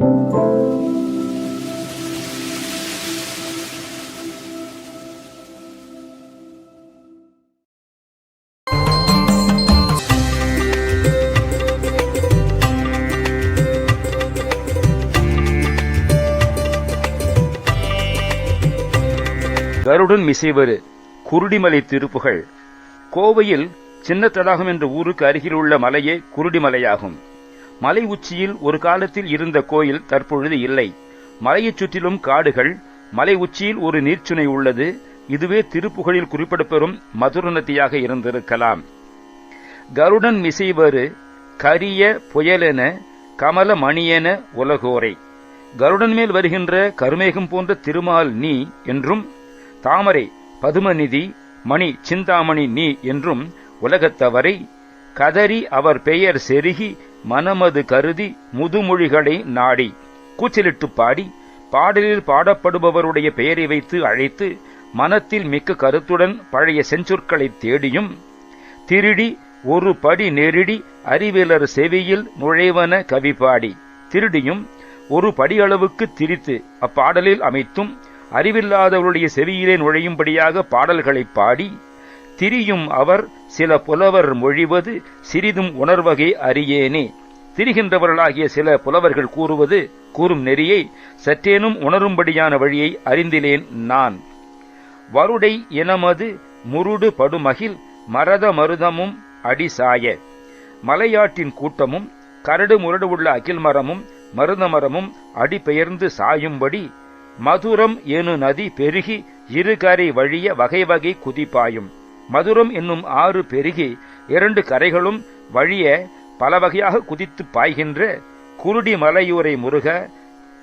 கருடன் மிசைவரு குருடிமலை திருப்புகழ். கோவையில் சின்ன தடாகம் என்ற ஊருக்கு அருகில் உள்ள மலையே குருடிமலையாகும். மலை உச்சியில் ஒரு காலத்தில் இருந்த கோயில் தற்பொழுது இல்லை. மலையைச் சுற்றிலும் காடுகள். மலை உச்சியில் ஒரு நீர்ச்சுனை உள்ளது. இதுவே திருப்புகழில் குறிப்பிடப்பெறும் மதுர நதியாக இருந்திருக்கலாம். கருடன் மிசைவரு கரிய புயலென கமல மணியென உலகோரை. கருடன் மேல் வருகின்ற கருமேகம் போன்ற திருமால் நீ என்றும், தாமரை பதுமநிதி மணி சிந்தாமணி நீ என்றும் உலகத்தவரை கதறி அவர் பெயர் செருகி மனமது கருதி முதுமொழிகளை நாடி கூச்சலிட்டு பாடி பாடலில் பாடப்படுபவருடைய பெயரை வைத்து அழைத்து மனத்தில் மிக்க கருத்துடன் பழைய செஞ்சொற்களை தேடியும் திருடி ஒரு படி நெருடி அறிவிலர் செவியில் நுழைவன கவிபாடி திருடியும் ஒரு படியளவுக்கு திரித்து அப்பாடலில் அமைத்தும் அறிவில்லாதவருடைய செவியிலே நுழையும்படியாக பாடல்களை பாடி திரியும் அவர் சில புலவர் மொழிவது சிறிதும் உணர்வகை அறியேனே. திரிகின்றவர்களாகிய சில புலவர்கள் கூறும் நெறியை சற்றேனும் உணரும்படியான வழியை அறிந்திலேன் நான். வருடை இனமது முருடு படுமகில் மரத மருதமும் அடிசாய. மலையாட்டின் கூட்டமும் கரடு முரடு உள்ள அகில் மரமும் மருத மரமும் அடிபெயர்ந்து சாயும்படி மதுரம் எனும் நதி பெருகி இருகரை வழிய வகை வகை குதிப்பாயும். மதுரம் என்னும் ஆறு பெருகி 2 கரைகளும் வழிய பல வகையாக குதித்து பாய்கின்ற குருடி மலையூரை முருக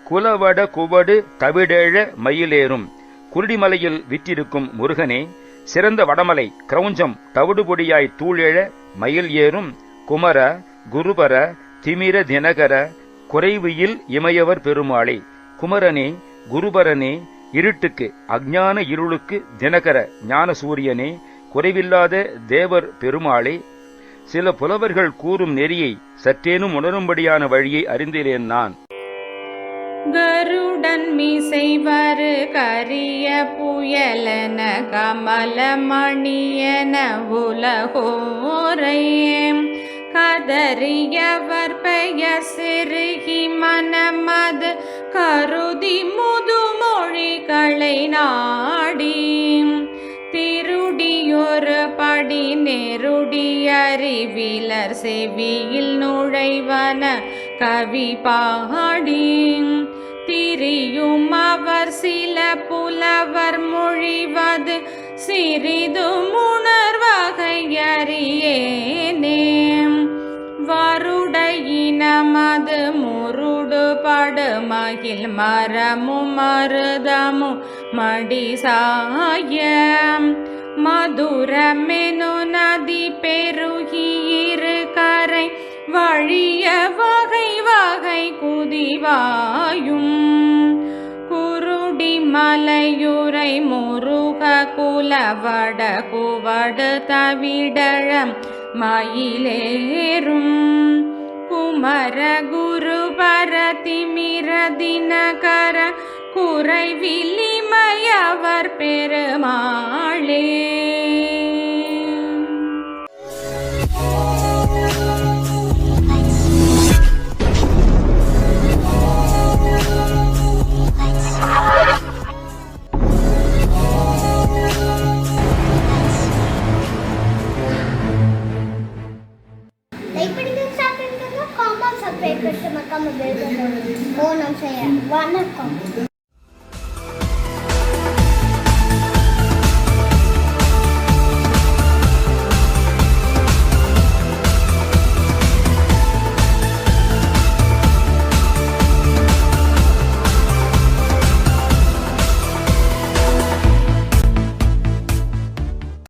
குலவட குவடு தவிடேழ மயிலேறும். குருடிமலையில் விற்றிருக்கும் முருகனே, சிறந்த வடமலை கிரௌஞ்சம் தவிடுபொடியாய் தூளெழ மயில் ஏறும் குமர குருபர திமிர தினகர குறைவியில் இமையவர் பெருமாளே. குமரனே, குருபரனே, இருட்டுக்கு அஞ்ஞான இருளுக்கு தினகர ஞான சூரியனே, குறைவில்லாத தேவர் பெருமாளே. சில புலவர்கள் கூறும் நெறியை சற்றேனும் உணரும்படியான வழியை அறிந்திலேன் நான். கருடன் மிசைவரு கரிய புயலென கமலமணியென உலகோரை கதறியவர் பெயர் செருகி மனமது கருதி முதுமொழிகளை நாடி திருடியொரு படி நெருடி அறிவிலர் செவியில் நுழைவன கவி பாடி திரியும் அவர் சில புலவர் மொழிவது சிறிதும் உணர்வகை அறியேனே. வருடையினமது முருடு படுமகில் மரமும் மருதமும் மடிசாய மதுரமெனு நதி பெருகி இரு கரை வழிய வகை வகை குதிவாயும். குருடி மலையுரை முருக குலவட குவடு தவிடழம் மயிலேறும் குமர குருபர திமிர தினகர குறைவிலிமையவர் பெருமாளே. ஓணம் செய்ய வணக்கம்.